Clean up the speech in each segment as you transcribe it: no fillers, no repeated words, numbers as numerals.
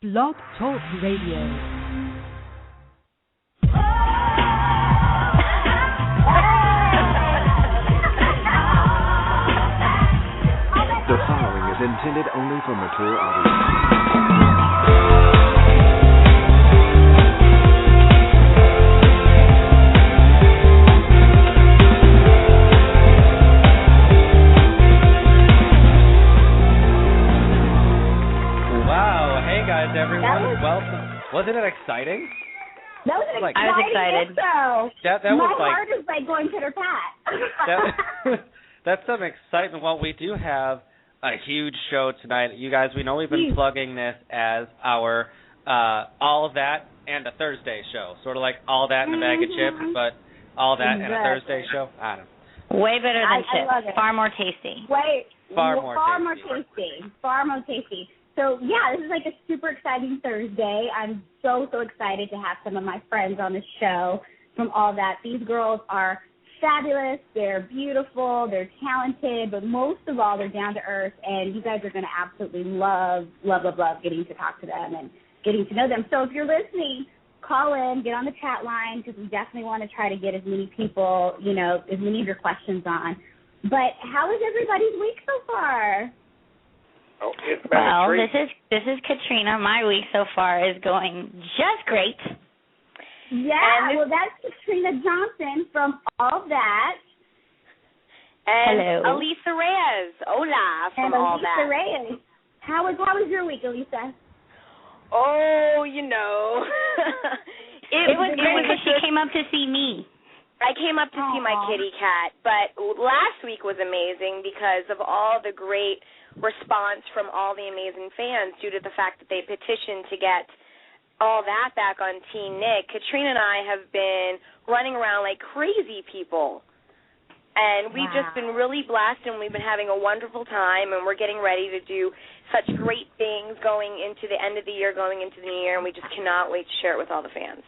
Blog Talk Radio. The following is intended only for mature audiences. Wow, hey guys, everyone, welcome. Wasn't it exciting? That was an I was excited. intro. That My was like, heart is like going pitter-pat. that's some excitement. Well, we do have a huge show tonight. You guys, we know we've been plugging this as our All of That and a Thursday show. Sort of like All That and a Bag of Chips, but All That and a Thursday show. I don't know. Way better than I love chips. it. Far more tasty. Far more tasty. So, yeah, this is like a super exciting Thursday. I'm so excited to have some of my friends on the show from All That. These girls are fabulous. They're beautiful. They're talented. But most of all, they're down to earth. And you guys are going to absolutely love getting to talk to them and getting to know them. So if you're listening, call in, get on the chat line, because we definitely want to try to get as many people, as many of your questions on. But how is everybody's week so far? Oh, it's been Well, a treat. this is Katrina. My week so far is going just great. Yeah, well, that's Katrina Johnson from All That. And Hello. Alisa Reyes. Hola from And All Alisa That. Reyes. How was your week, Alisa? Oh, It was great because she came up to see me. I came up to see my kitty cat, but last week was amazing because of all the great response from all the amazing fans due to the fact that they petitioned to get All That back on Teen Nick. Katrina and I have been running around like crazy people, and we've just been really blessed, and we've been having a wonderful time, and we're getting ready to do such great things going into the end of the year, going into the new year, and we just cannot wait to share it with all the fans.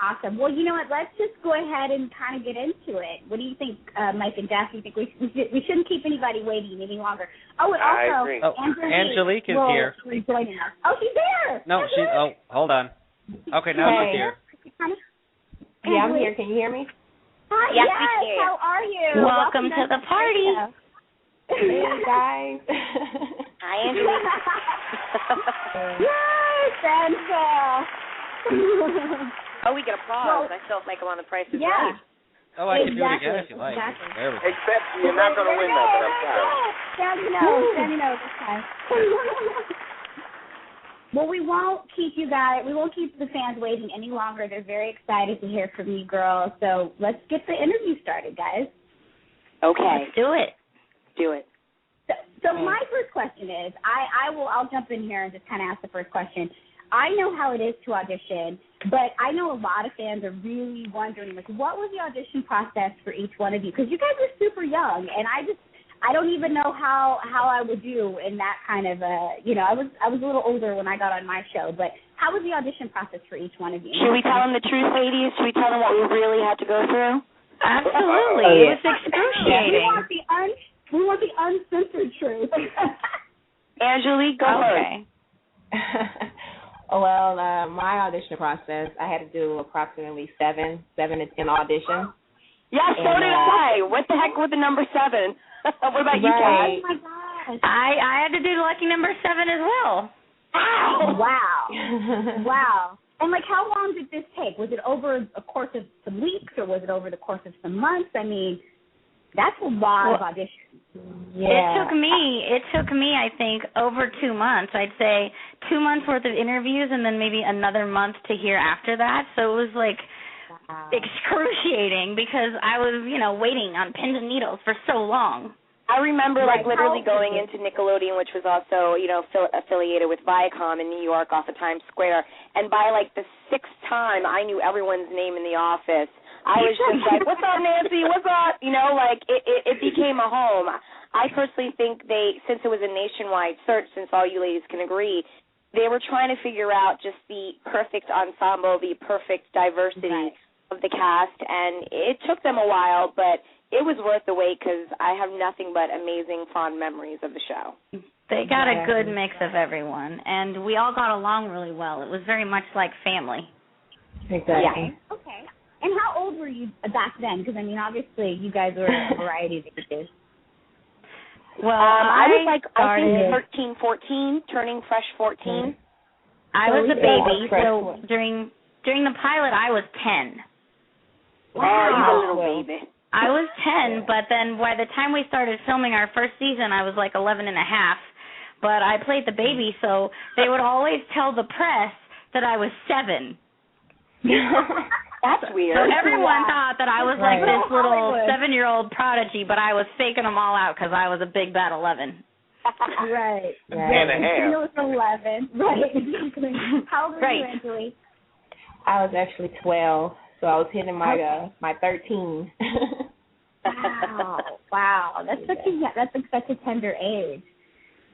Awesome. Well, you know what? Let's just go ahead and kind of get into it. What do you think, Mike and Jeff? You think we shouldn't keep anybody waiting any longer? Oh, and I also, agree. Angelique is here. Be joining us. Oh, she's there. No, hold on. Okay, now she's here. Yeah, I'm here. Can you hear me? Hi, Yes, yes. we can. How are you? Welcome to the party. Hey, guys. Hi, Angelique. Yes, and Oh, we get applause. I felt like I'm on The Price is Right. Oh, I can do it again if you like. Exactly. There we go. Except you're not going to win that, but I'm sorry. Sandy knows this time. Well, we won't keep the fans waiting any longer. They're very excited to hear from you girls. So let's get the interview started, guys. Okay. Let's do it. Do it. So my first question is, I'll jump in here and just kind of ask the first question. I know how it is to audition, but I know a lot of fans are really wondering, like, what was the audition process for each one of you? Because you guys are super young, and I don't even know how I would do in that kind of I was a little older when I got on my show, but how was the audition process for each one of you? Should we tell them the truth, ladies? Should we tell them what we really had to go through? Absolutely. It was excruciating. We want the uncensored truth. Angelique, go Okay. Well, my audition process, I had to do approximately 7 to 10 auditions. Yes, so did I. What the heck with the number 7? What about you, Right. Kat? Oh, my gosh. I had to do lucky number 7 as well. Ow! Wow. And, like, how long did this take? Was it over a course of some weeks, or was it over the course of some months? I mean, that's a lot of auditions. Yeah. It took me, I think, over 2 months. I'd say 2 months worth of interviews and then maybe another month to hear after that. So it was like excruciating because I was, waiting on pins and needles for so long. I remember, literally going into Nickelodeon, which was also, affiliated with Viacom in New York off of Times Square, and by, the 6th time, I knew everyone's name in the office. I was just like, what's up, Nancy? What's up? It became a home. I personally think since it was a nationwide search, since all you ladies can agree, they were trying to figure out just the perfect ensemble, the perfect diversity of the cast, and it took them a while, but it was worth the wait because I have nothing but amazing, fond memories of the show. They got a good mix of everyone, and we all got along really well. It was very much like family. Exactly. Yeah. Okay. And how old were you back then? Because, I mean, obviously you guys were a variety of ages. Well, I was like, started, I think 13, 14, turning fresh 14. I was a baby, so during the pilot, I was 10. Wow. Oh, you were a little baby. I was 10, but then by the time we started filming our first season, I was like 11 and a half. But I played the baby, so they would always tell the press that I was 7. That's weird. So everyone thought that I was like this little 7-year-old prodigy, but I was faking them all out because I was a big bad 11. Right. And a half. Katrina was 11. Right, exactly. How old were you, Angelique? I was actually 12, so I was hitting my 13. Wow. That's such a tender age.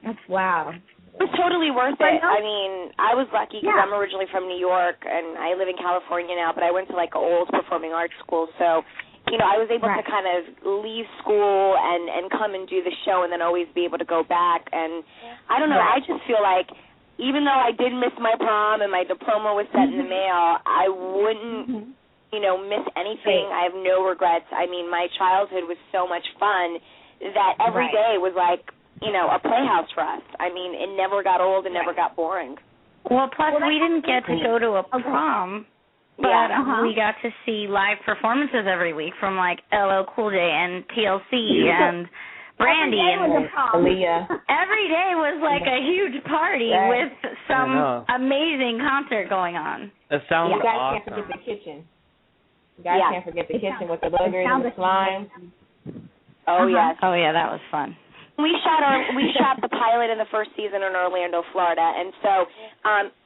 That's wow. It was totally worth it. I mean, I was lucky because I'm originally from New York, and I live in California now, but I went to, like, an old performing arts school, so, you know, I was able to kind of leave school and come and do the show and then always be able to go back. And I don't know, I just feel like even though I did miss my prom and my diploma was sent in the mail, I wouldn't, you know, miss anything. I have no regrets. I mean, my childhood was so much fun that every day was like, you know, a playhouse for us. I mean, it never got old and never got boring. Well, plus we didn't get to go to a prom, but we got to see live performances every week from, like, LL Cool J and TLC and Brandy and Aaliyah. Every day was like a huge party with some amazing concert going on. It sounds You guys awesome. can't forget the kitchen. You guys can't forget the kitchen with the boogers and the slime. Oh, yes. Oh, yeah, that was fun. We shot the pilot in the first season in Orlando, Florida, and so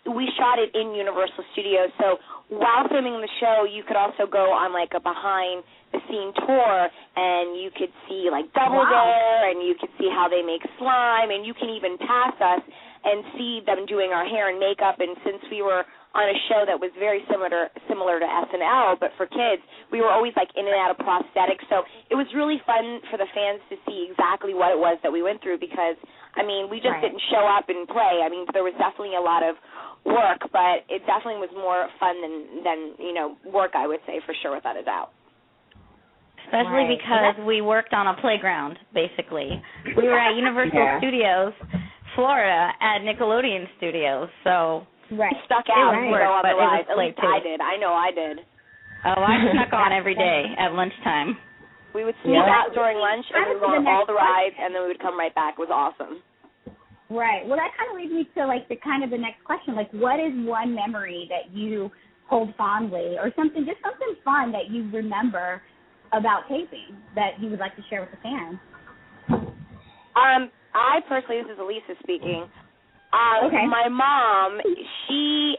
we shot it in Universal Studios. So while filming the show, you could also go on like a behind-the-scene tour, and you could see like Double Dare, and you could see how they make slime, and you can even pass us and see them doing our hair and makeup. And since we were on a show that was very similar to SNL, but for kids, we were always like in and out of prosthetics. So it was really fun for the fans to see exactly what it was that we went through because, I mean, we just didn't show up and play. I mean, there was definitely a lot of work, but it definitely was more fun than you know, work, I would say, for sure, without a doubt. Especially because we worked on a playground, basically. We were at Universal Studios, Florida, at Nickelodeon Studios, so... Stuck out and go on the ride. At least I did. I know I did. Oh, I snuck on every day at lunchtime. We would sneak out during lunch, and we would go on all the rides, and then we would come right back. It was awesome. Right. Well, that kind of leads me to, like, the next question. Like, what is one memory that you hold fondly or something fun that you remember about taping that you would like to share with the fans? I personally, this is Alisa speaking, my mom, she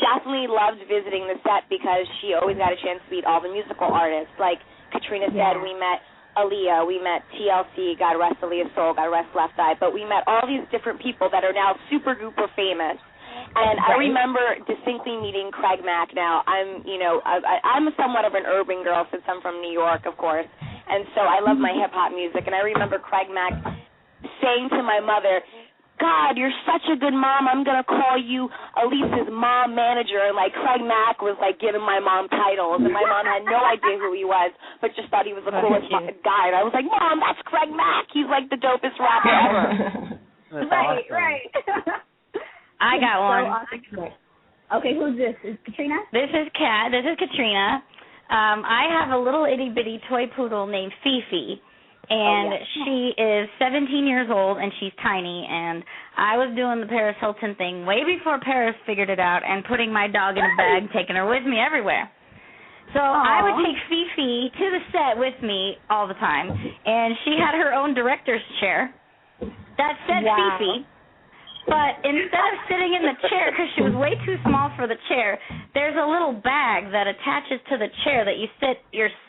definitely loved visiting the set because she always got a chance to meet all the musical artists. Like Katrina said, we met Aaliyah, we met TLC, God rest Aaliyah's soul, God rest Left Eye, but we met all these different people that are now super duper famous. And I remember distinctly meeting Craig Mack. Now, I'm somewhat of an urban girl since I'm from New York, of course, and so I love my hip-hop music. And I remember Craig Mack saying to my mother, God, you're such a good mom. I'm going to call you Alisa's mom manager. And, like, Craig Mack was, like, giving my mom titles. And my mom had no idea who he was, but just thought he was the coolest fucking guy. And I was like, Mom, that's Craig Mack. He's, like, the dopest rapper ever. That's awesome. Right. I got one. So awesome. Okay, who's this? Is Katrina? This is Kat. This is Katrina. I have a little itty-bitty toy poodle named Fifi. And she is 17 years old, and she's tiny, and I was doing the Paris Hilton thing way before Paris figured it out and putting my dog in a bag, taking her with me everywhere. So I would take Fifi to the set with me all the time, and she had her own director's chair that said Fifi, but instead of sitting in the chair, because she was way too small for the chair, there's a little bag that attaches to the chair that you sit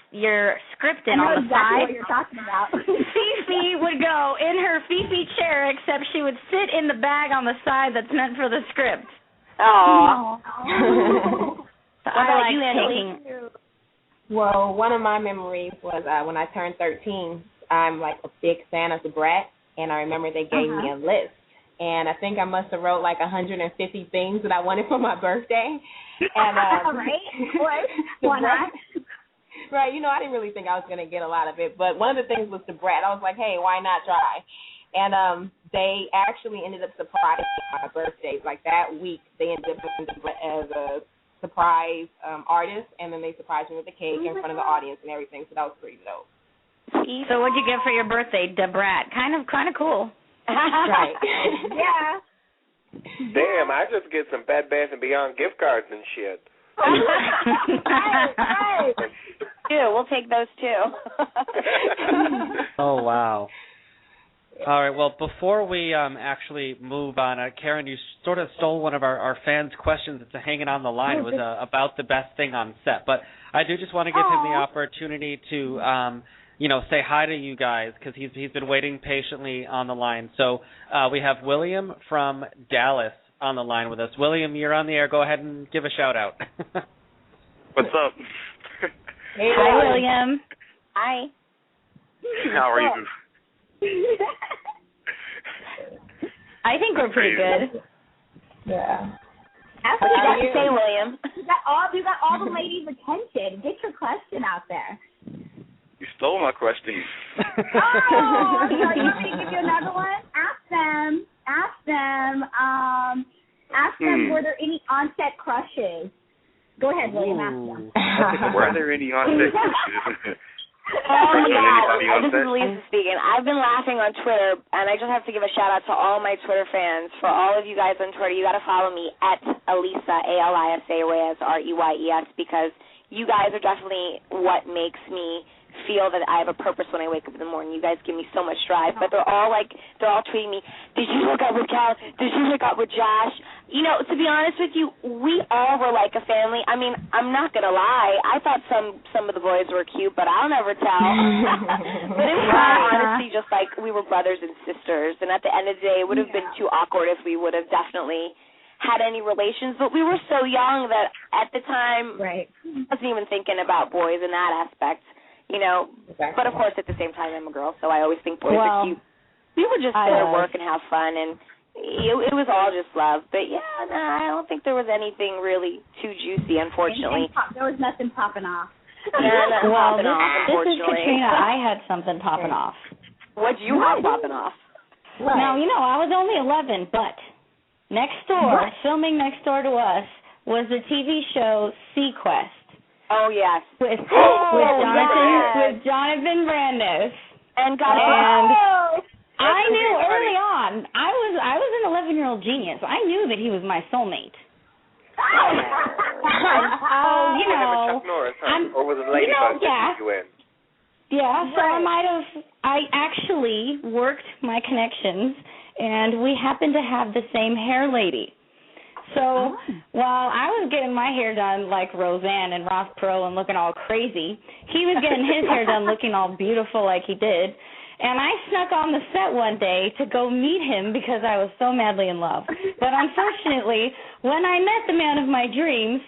your script in on the side. What you're talking about. Fifi would go in her Fifi chair, except she would sit in the bag on the side that's meant for the script. Aww. So I like taking. Well, one of my memories was when I turned 13. I'm like a big fan of The Brat, and I remember they gave me a list. And I think I must have wrote like 150 things that I wanted for my birthday. And right? Why not? Right, you know, I didn't really think I was going to get a lot of it, but one of the things was the bread. I was like, hey, why not try? And they actually ended up surprising my birthday. Like that week, they ended up doing the bread as a surprise artist, and then they surprised me with the cake in front of the audience and everything, so that was pretty dope. So what'd you get for your birthday, Debrat? Kind of cool. Right. Yeah. Damn, I just get some Bed Bath & Beyond gift cards and shit. Right. Yeah, we'll take those too. Oh, wow. All right, well, before we actually move on, Karan, you sort of stole one of our fans' questions that's hanging on the line. It was about the best thing on set. But I do just want to give him the opportunity to, say hi to you guys because he's been waiting patiently on the line. So we have William from Dallas on the line with us. William, you're on the air. Go ahead and give a shout-out. What's up? Hey, hi, William. Hi. How are you? I think we're pretty good. Yeah. That's what you got to say, William. You got all the ladies' attention. Get your question out there. You stole my question. Oh, you think give you another one? Ask them, were there any on-set crushes? Go ahead, William, ask them. Were there any on-set crushes? Oh, yeah. This is Alisa speaking. I've been laughing on Twitter, and I just have to give a shout-out to all my Twitter fans. For all of you guys on Twitter, you got to follow me at Alisa, Alisa, Reyes, Reyes, because you guys are definitely what makes me feel that I have a purpose when I wake up in the morning. You guys give me so much drive, but they're all tweeting me, did you hook up with Cal? Did you hook up with Josh? You know, to be honest with you, we all were like a family. I mean, I'm not going to lie. I thought some of the boys were cute, but I'll never tell. But it was honestly just like we were brothers and sisters, and at the end of the day, it would have been too awkward if we would have definitely had any relations, but we were so young that at the time I wasn't even thinking about boys in that aspect. You know, but of course at the same time I'm a girl, so I always think boys are cute. We were just there to work and have fun, and it was all just love. But yeah, no, I don't think there was anything really too juicy, unfortunately. There was nothing popping off. Yeah, well, this is Katrina. I had something popping off. What'd you have popping off? Now, I was only 11, but next door, filming next door to us, was the TV show Sequest. Oh, yes. With Jonathan Brandos. And I knew early on, I was an 11-year-old genius. I knew that he was my soulmate. Chuck Norris, huh? Or was it Ladybug that you in? Yeah, so I actually worked my connections, and we happened to have the same hair lady. So while I was getting my hair done like Roseanne and Ross Perot and looking all crazy, he was getting his hair done looking all beautiful like he did. And I snuck on the set one day to go meet him because I was so madly in love. But unfortunately, when I met the man of my dreams,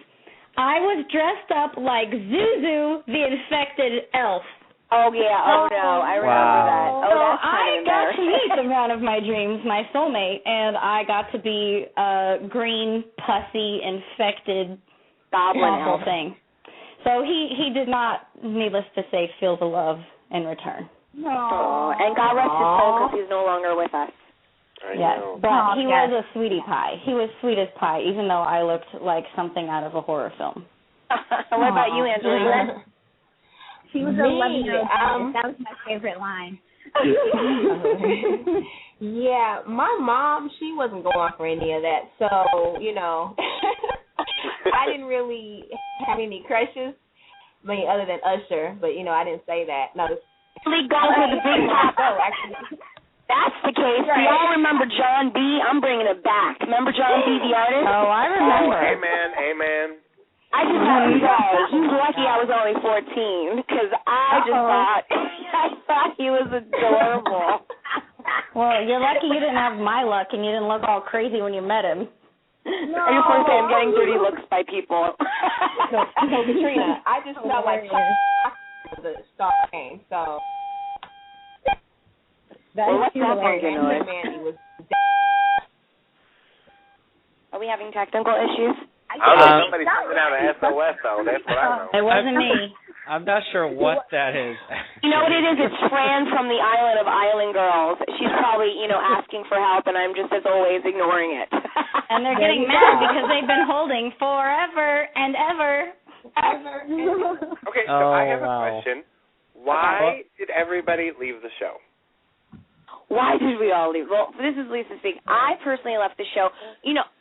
I was dressed up like Zuzu, the infected elf. Oh, yeah. Oh, no. I remember that. Oh, that's I got to meet the man of my dreams, my soulmate, and I got to be a green, pussy, infected goblin awful thing. So he did not, needless to say, feel the love in return. Oh, and God rest his soul because he's no longer with us. Yes, but he was a sweetie pie. He was sweet as pie, even though I looked like something out of a horror film. What about you, Angelique? She was 11-year-old. That was my favorite line. Yeah, my mom, she wasn't going for any of that. So, I didn't really have any crushes, other than Usher. But, I didn't say that. No, Really goes with the big pop. That's the case. Do y'all remember John B? I'm bringing it back. Remember John B, the artist? Oh, I remember. Oh, amen. I just have to say, he's lucky I was only 14 because I thought he was adorable. Well, you're lucky you didn't have my luck and you didn't look all crazy when you met him. No. I just want to say I'm getting dirty looks by people. No, Katrina, I just felt like the star came, so What's that funky noise? Are we having technical issues? I don't know. Somebody's sending out an SOS, though. That's what I know. It wasn't me. I'm not sure what that is. You know what it is? It's Fran from the island of Island Girls. She's probably, asking for help, and I'm just, as always, ignoring it. And they're getting mad because they've been holding forever and ever. Okay, so I have a question. Why did everybody leave the show? Why did we all leave? Well, this is Lisa speaking. I personally left the show.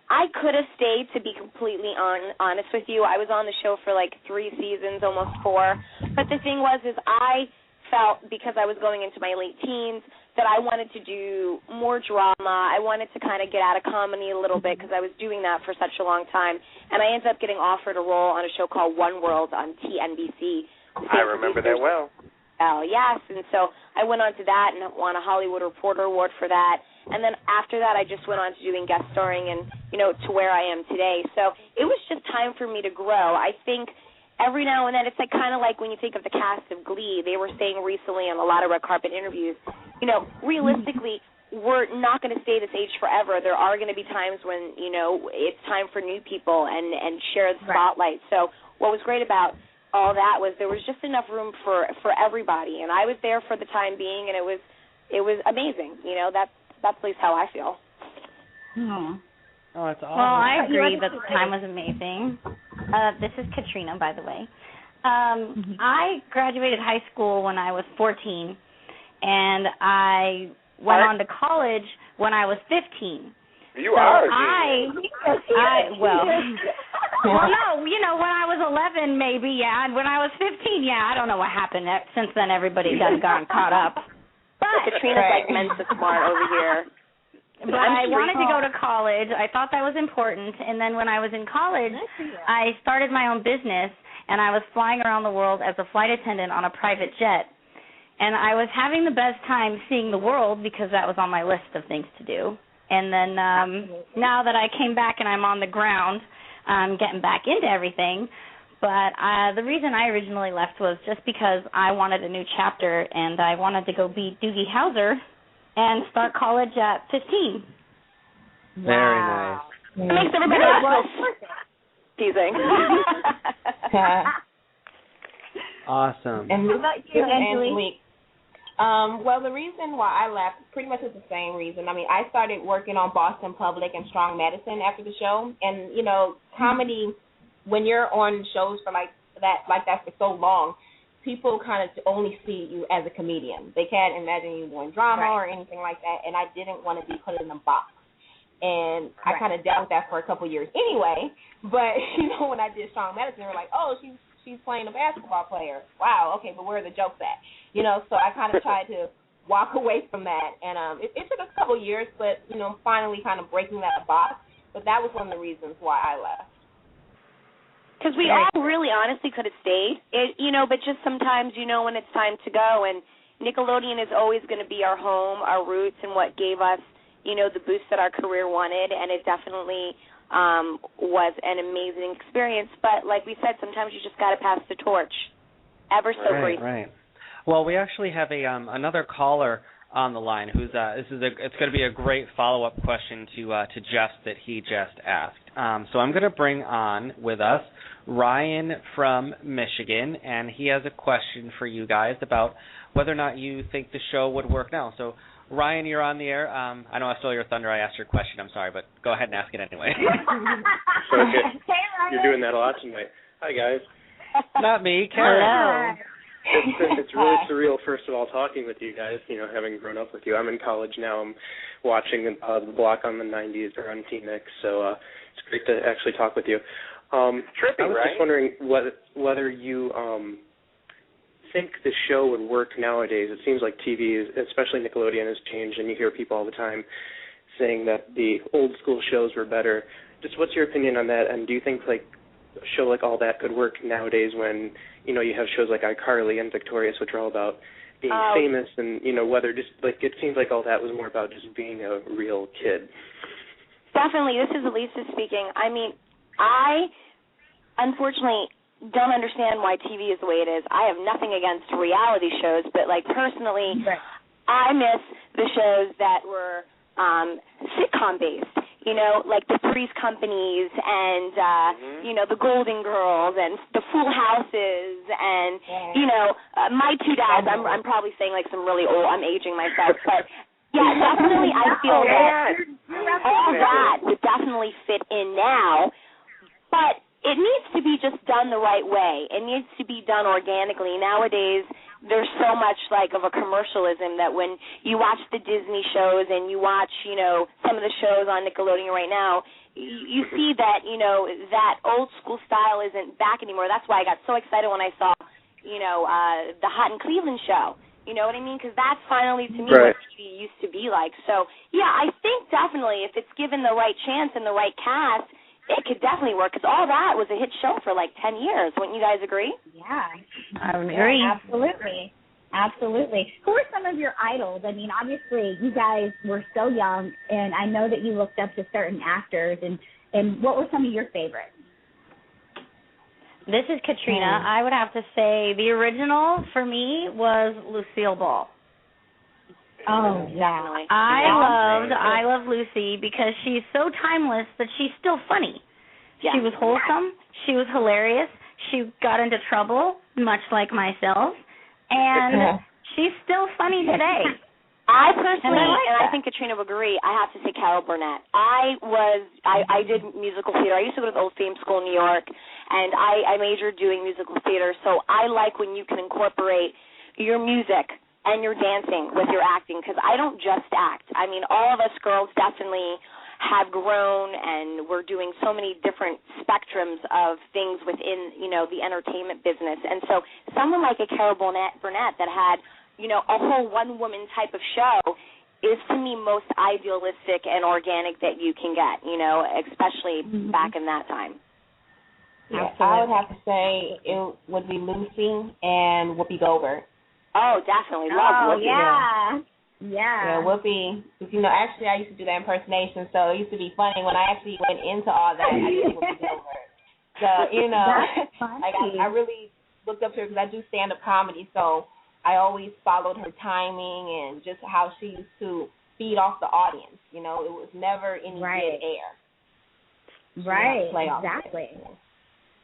I could have stayed, to be completely honest with you. I was on the show for like 3 seasons, almost 4. But the thing was, I felt, because I was going into my late teens, that I wanted to do more drama. I wanted to kind of get out of comedy a little bit because I was doing that for such a long time. And I ended up getting offered a role on a show called One World on TNBC. I remember that well. Oh, yes. And so I went on to that and won a Hollywood Reporter Award for that. And then after that, I just went on to doing guest starring and, to where I am today. So it was just time for me to grow. I think every now and then, it's kind of like when you think of the cast of Glee. They were saying recently on a lot of red carpet interviews, realistically, we're not going to stay this age forever. There are going to be times when, it's time for new people and share the spotlight. Right. So what was great about all that was there was just enough room for everybody, and I was there for the time being, and it was amazing. That's at least how I feel. Oh, that's awesome. Well, I agree that the time was amazing. This is Katrina, by the way. I graduated high school when I was 14, and I went on to college when I was 15. You are. Well, no, when I was 11, maybe, yeah. And when I was 15, yeah, I don't know what happened. Since then, everybody done gotten caught up. But Katrina's like Mensa smart over here. But I wanted to go to college. I thought that was important. And then when I was in college, I started my own business, and I was flying around the world as a flight attendant on a private jet. And I was having the best time seeing the world because that was on my list of things to do. And then now that I came back and I'm on the ground, I'm getting back into everything. But the reason I originally left was just because I wanted a new chapter, and I wanted to go be Doogie Howser and start college at 15. Very nice. It makes everybody teasing. Awesome. And what about you, Angelique? Well, the reason why I left pretty much is the same reason. I mean, I started working on Boston Public and Strong Medicine after the show, and comedy, when you're on shows for like that for so long, people kind of only see you as a comedian. They can't imagine you doing drama or anything like that, and I didn't want to be put in a box. And I kind of dealt with that for a couple of years anyway. But when I did Strong Medicine, they were like, "Oh, she's playing a basketball player. Wow, okay, but where are the jokes at?" So I kind of tried to walk away from that, and it took a couple of years, but finally kind of breaking that box. But that was one of the reasons why I left. Because we all really honestly could have stayed, but just sometimes when it's time to go. And Nickelodeon is always going to be our home, our roots, and what gave us, the boost that our career wanted. And it definitely was an amazing experience. But like we said, sometimes you just got to pass the torch, ever so briefly. Right. Well, we actually have another caller on the line who's it's going to be a great follow-up question to Jeff that he just asked. So I'm going to bring on with us Ryan from Michigan, and he has a question for you guys about whether or not you think the show would work now. So, Ryan, you're on the air. I know I stole your thunder. I asked your question. I'm sorry, but go ahead and ask it anyway. Okay. You're doing that a lot tonight. Hi, guys. Not me, Karen. It's really surreal, first of all, talking with you guys, having grown up with you. I'm in college now. I'm watching the block on the 90s or on T-Mix, so it's great to actually talk with you. Trippy, I was right? just wondering whether you think the show would work nowadays. It seems like TV, especially Nickelodeon, has changed, and you hear people all the time saying that the old school shows were better. Just what's your opinion on that, and do you think like a show like All That could work nowadays when, you have shows like iCarly and Victorious, which are all about being famous, and, whether just, like, it seems like All That was more about just being a real kid. Definitely. This is Alisa speaking. I mean, I unfortunately don't understand why TV is the way it is. I have nothing against reality shows, but, like, personally, I miss the shows that were sitcom-based, you know, like the Three's Companies and, you know, the Golden Girls and the Full Houses and, you know, My Two Dads. I'm probably saying, like, some really old, I'm aging myself, but, yeah, definitely I feel that all that would definitely fit in now, but it needs to be just done the right way. It needs to be done organically. Nowadays, there's so much like of a commercialism that when you watch the Disney shows and you watch, you know, some of the shows on Nickelodeon right now, you see that, you know, that old school style isn't back anymore. That's why I got so excited when I saw, you know, the Hot in Cleveland show. You know what I mean? Because that's finally, to me, what TV used to be like. So, yeah, I think definitely if it's given the right chance and the right cast, it could definitely work, because All That was a hit show for like 10 years. Wouldn't you guys agree? Yeah. I agree. Yeah, absolutely. Absolutely. Who are some of your idols? I mean, obviously, you guys were so young, and I know that you looked up to certain actors, and what were some of your favorites? This is Katrina. I would have to say the original for me was Lucille Ball. Oh, yeah. I love Lucy because she's so timeless that she's still funny. Yeah. She was wholesome. She was hilarious. She got into trouble, much like myself, and she's still funny today. I personally, and I think Katrina would agree, I have to say Carol Burnett. I did musical theater. I used to go to the Old Fame School in New York, and I majored doing musical theater, so I like when you can incorporate your music and your dancing with your acting, because I don't just act. I mean, all of us girls definitely have grown, and we're doing so many different spectrums of things within, you know, the entertainment business. And so someone like a Carol Burnett that had, you know, a whole one-woman type of show is, to me, most idealistic and organic that you can get, you know, especially back in that time. Yeah, I would have to say it would be Lucy and Whoopi Goldberg. Oh, definitely. Love Whoopi. Yeah. Yeah, Whoopi. You know, actually, I used to do that impersonation, so it used to be funny. When I actually went into all that, I did Whoopi Goldberg. So, you know, like I really looked up to her because I do stand-up comedy, so I always followed her timing and just how she used to feed off the audience. You know, it was never any dead air. Right, exactly.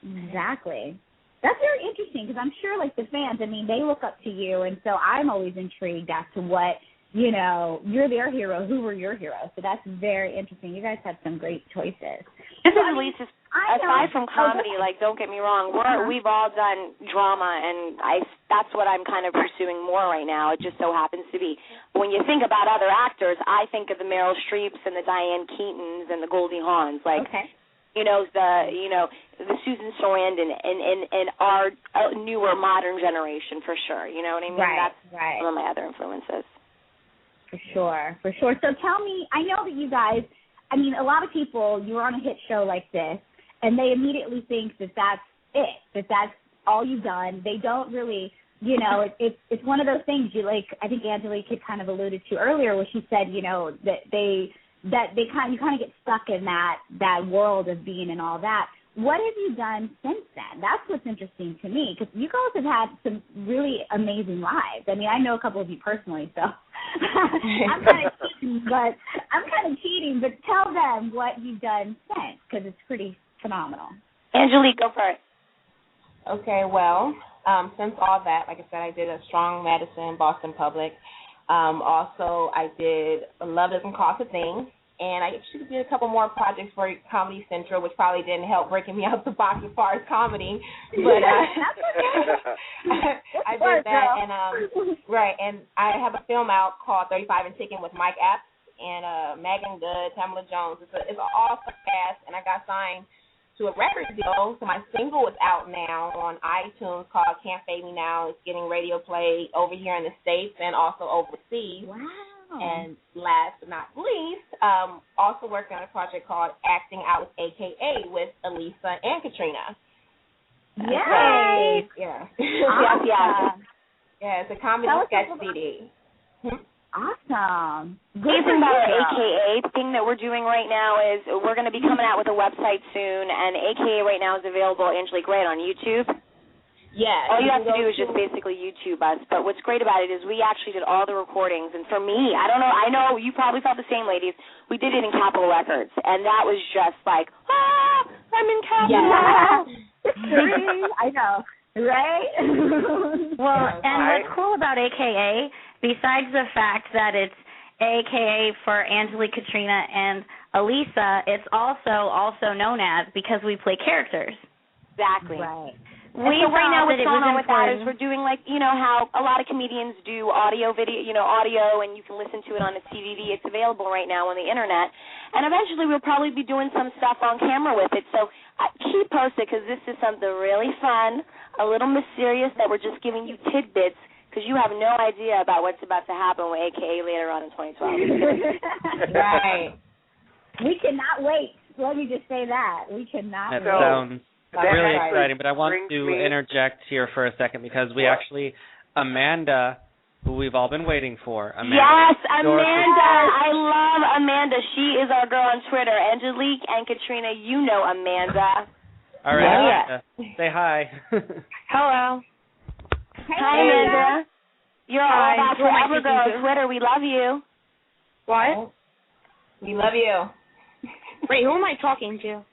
Exactly. That's very interesting because I'm sure, like, the fans, I mean, they look up to you, and so I'm always intrigued as to what, you know, you're their hero, who were your heroes. So that's very interesting. You guys have some great choices. This is Alisa. Aside from comedy, like, don't get me wrong, we've all done drama, and that's what I'm kind of pursuing more right now. It just so happens to be. When you think about other actors, I think of the Meryl Streeps and the Diane Keatons and the Goldie Hawns, like, you know, the Susan Sarandon and our newer modern generation, for sure. You know what I mean? That's some of my other influences. For sure. So tell me, I know that you guys, I mean, a lot of people, you're on a hit show like this, and they immediately think that that's it, that that's all you've done. They don't really, you know, it's one of those things you, like, I think Angelique had kind of alluded to earlier where she said, you know, that you kind of get stuck in that world of being and all that. What have you done since then? That's what's interesting to me, because you girls have had some really amazing lives. I mean, I know a couple of you personally, so I'm kind of cheating, but tell them what you've done since, because it's pretty phenomenal. Angelique, go for it. Okay, well, since all that, like I said, I did a Strong Medicine, Boston Public. Also, I did Love Doesn't Cost a Thing, and I actually did a couple more projects for Comedy Central, which probably didn't help breaking me out the box as far as comedy. But I did that, and and I have a film out called 35 and Ticking with Mike Epps and Megan Good, Tamala Jones. It's an awesome cast, and I got signed to a record deal. So my single is out now on iTunes called Can't Fade Me Now. It's getting radio play over here in the States and also overseas. Wow. And last but not least, also working on a project called Acting Out with AKA with Alisa and Katrina. Yay! Yeah. Awesome. Yeah, it's a comedy sketch CD. Awesome. The thing about our AKA thing that we're doing right now is we're going to be coming out with a website soon, and AKA right now is available, Angelique, right on YouTube. Yeah. All you have to do is just basically YouTube us. But what's great about it is we actually did all the recordings. And for me, I don't know, I know you probably felt the same, ladies. We did it in Capitol Records. And that was just like, I'm in Capitol. Yeah. I know. Right? Well, and what's cool about AKA, besides the fact that it's AKA for Angelique, Katrina, and Alisa, it's also known as because we play characters. Exactly. Right. So right now what's going on with that is we're doing like, you know, how a lot of comedians do audio, and you can listen to it on a DVD. It's available right now on the Internet. And eventually we'll probably be doing some stuff on camera with it. So keep posted because this is something really fun, a little mysterious that we're just giving you tidbits because you have no idea about what's about to happen with AKA later on in 2012. Right. We cannot wait. Let me just say that. We cannot wait. That sounds really exciting, but I want to interject here for a second because we actually, Amanda, who we've all been waiting for. Yes, Amanda. I love Amanda. She is our girl on Twitter. Angelique and Katrina, you know Amanda. All right, Amanda, say hi. Hello. Hi, Amanda. You're all about Forever Girl on Twitter. We love you. What? We love you. Wait, who am I talking to?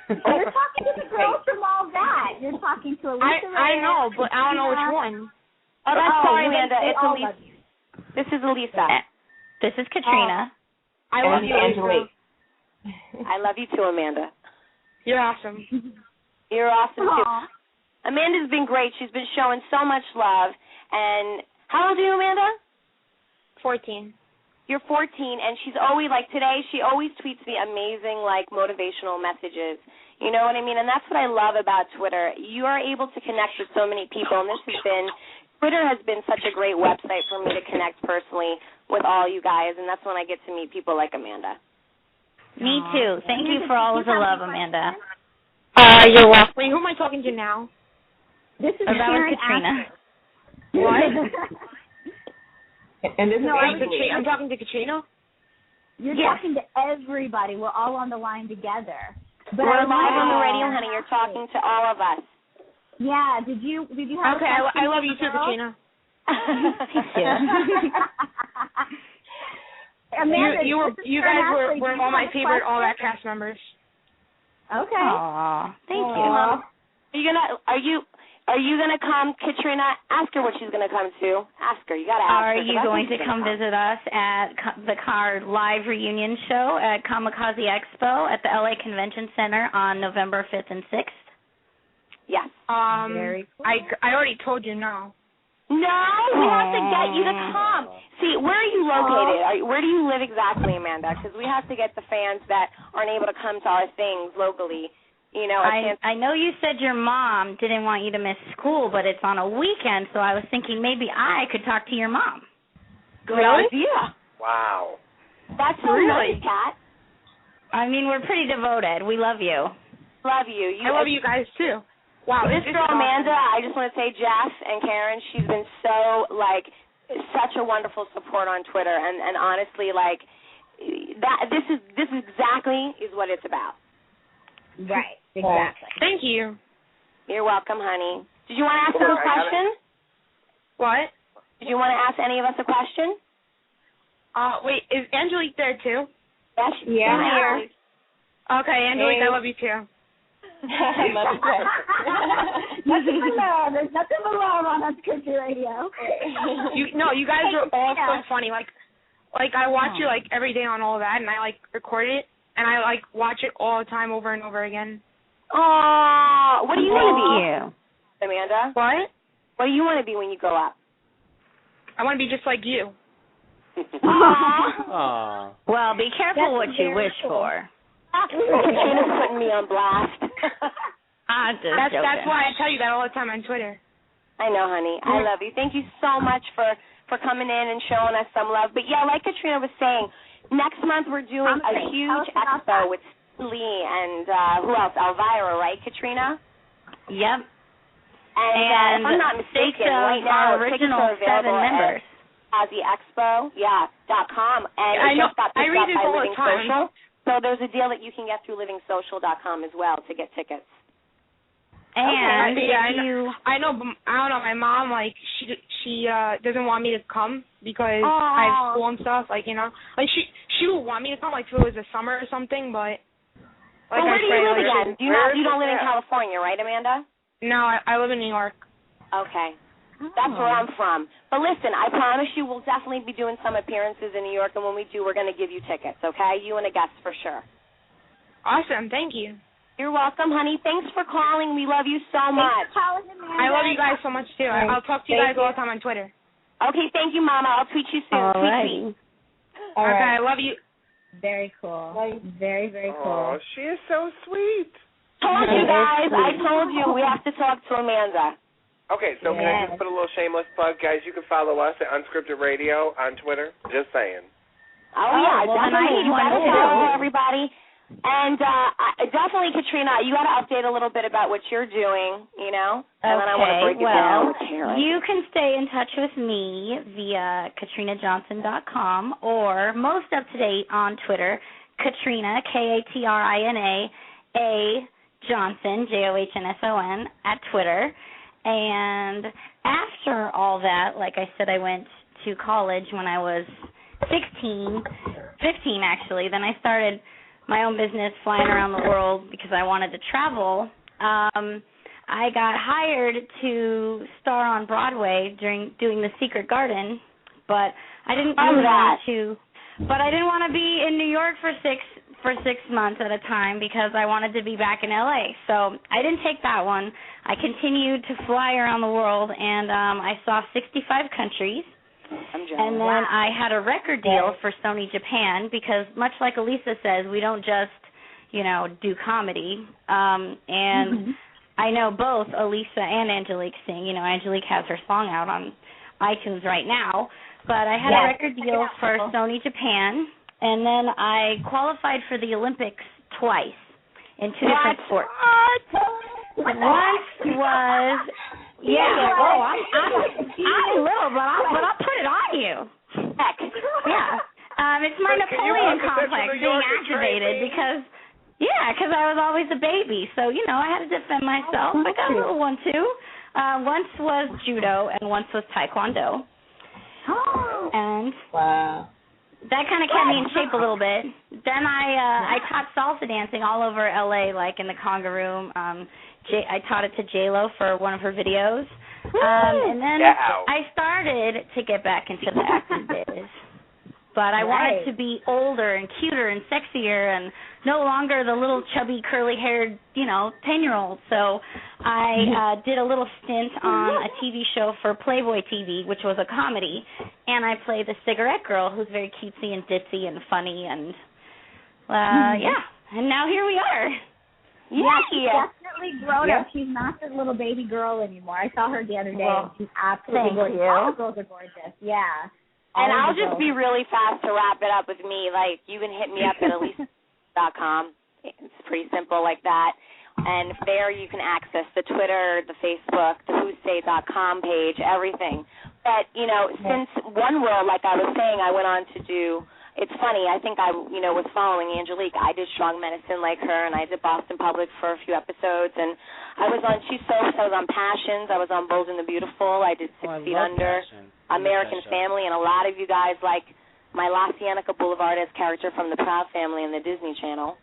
You're talking to the girls from all that. You're talking to Alisa. I know, but I don't know which one. Oh, that's sorry, Amanda. It's Alisa. This is Alisa. This is Katrina. I love you, Angelique. I love you too, Amanda. You're awesome. You're awesome too. Amanda's been great. She's been showing so much love. And how old are you, Amanda? 14. You're 14, and she's always, like today, she always tweets me amazing, like, motivational messages. You know what I mean? And that's what I love about Twitter. You are able to connect with so many people, and Twitter has been such a great website for me to connect personally with all you guys, and that's when I get to meet people like Amanda. Me too. Thank you for all of the love, Amanda. You're welcome. Wait, who am I talking to now? This is Katrina. What? And this is Angelique. I'm talking to Katrina? You're talking to everybody. We're all on the line together. But we're live on the radio, honey. You're talking to all of us. Yeah. Did you have Okay, I love you too, Katrina. Amanda, you guys were all my favorite All That cast members. Okay. Aww. Thank you. Are you gonna come, Katrina? Ask her what she's gonna come to. Ask her. You gotta ask her. Are you going to come visit us at the CAR live reunion show at Kamikaze Expo at the LA Convention Center on November 5th and 6th? Yes. Very cool. I already told you no. No, we have to get you to come. See, where are you located? Where do you live exactly, Amanda? Because we have to get the fans that aren't able to come to our things locally. You know, I know you said your mom didn't want you to miss school, but it's on a weekend, so I was thinking maybe I could talk to your mom. Good idea. Wow. That's so nice, Kat. I mean, we're pretty devoted. We love you. Love you. I love you guys, too. Wow. This girl, Amanda, I just want to say, Jeff and Karen, she's been so, such a wonderful support on Twitter. And honestly, this is exactly what it's about. Right. Exactly. Thank you. You're welcome, honey. Did you want to ask us a question? What? Did you want to ask any of us a question? Wait, is Angelique there too? Yes, she's here. Okay, Angelique, I love you too. I love you too. Nothing but love. There's nothing but love on Unscripted Radio. You guys are all so funny. Like I watch you every day on all of that, and I record it, and I watch it all the time over and over again. Aww, what do you want to be, Amanda? What? What do you want to be when you grow up? I want to be just like you. Aww. Well, be careful what you wish for. Katrina's putting me on blast. That's why I tell you that all the time on Twitter. I know, honey. I love you. Thank you so much for coming in and showing us some love. But yeah, like Katrina was saying, next month we're doing a huge expo with Lee and who else? Elvira, right, Katrina? Yep. And if I'm not mistaken, right now tickets are available members. at AussieExpo.com. And I it just got picked up by all Living the time. Social. So there's a deal that you can get through LivingSocial.com as well to get tickets. And I know, but I don't know. My mom, like, she doesn't want me to come because I have school and stuff. Like, you know, like she would want me to come, like, if it was the summer or something. But like, where do you live again? You don't live in California, right, Amanda? No, I live in New York. Okay. That's where I'm from. But listen, I promise you we'll definitely be doing some appearances in New York, and when we do, we're going to give you tickets, okay? You and a guest for sure. Awesome. Thank you. You're welcome, honey. Thanks for calling. We love you so much. Thanks for calling, Amanda. I love you guys so much, too. I'll talk to you guys all the time on Twitter. Okay, thank you, Mama. I'll tweet you soon. All right. Okay, I love you. Very cool. Very, very cool. Oh, she is so sweet. Told you guys. I told you we have to talk to Amanda. Okay, so can I just put a little shameless plug, guys? You can follow us at Unscripted Radio on Twitter. Just saying. Definitely. You got to follow everybody. And definitely, Katrina, you got to update a little bit about what you're doing, you know? And then I want to break it down with Karen. You can stay in touch with me via KatrinaJohnson.com or most up to date on Twitter, Katrina, Katrina A Johnson, Johnson, at Twitter. And after all that, like I said, I went to college when I was 15 actually. Then I started my own business flying around the world because I wanted to travel. I got hired to star on Broadway doing The Secret Garden, but I didn't want to. But I didn't want to be in New York for six months at a time because I wanted to be back in LA. So I didn't take that one. I continued to fly around the world, and I saw 65 countries. And then I had a record deal for Sony Japan because, much like Alisa says, we don't just, do comedy. And I know both Alisa and Angelique sing. Angelique has her song out on iTunes right now. But I had a record deal for Sony Japan, and then I qualified for the Olympics twice in two different sports. Once was, I'm little, but I'll put it on you. Heck, yeah. It's my Napoleon complex being activated because I was always a baby. So, I had to defend myself. I got a little one, too. Once was judo and once was taekwondo. And that kind of kept me in shape a little bit. Then I taught salsa dancing all over LA, like in the conga room. I taught it to J-Lo for one of her videos. And then I started to get back into the acting biz. But I wanted to be older and cuter and sexier and no longer the little chubby, curly-haired, 10-year-old. So I did a little stint on a TV show for Playboy TV, which was a comedy, and I played the cigarette girl who's very cutesy and ditzy and funny. And, and now here we are. She's definitely grown up. She's not the little baby girl anymore. I saw her the other day, and she's absolutely gorgeous. All the girls are gorgeous. Yeah. And I'll just be really fast to wrap it up with me. Like, you can hit me up at alisa.com. It's pretty simple like that. And there you can access the Twitter, the Facebook, the whosay.com page, everything. But, since One World, like I was saying, I went on to do, it's funny, I think I, was following Angelique. I did Strong Medicine like her, and I did Boston Public for a few episodes. And I was on Two Soaps, I was on Passions, I was on Bold and the Beautiful, I did 6 Feet Under. Passion. American Family, and a lot of you guys like my La Cienega Boulevardez character from the Proud Family in the Disney Channel.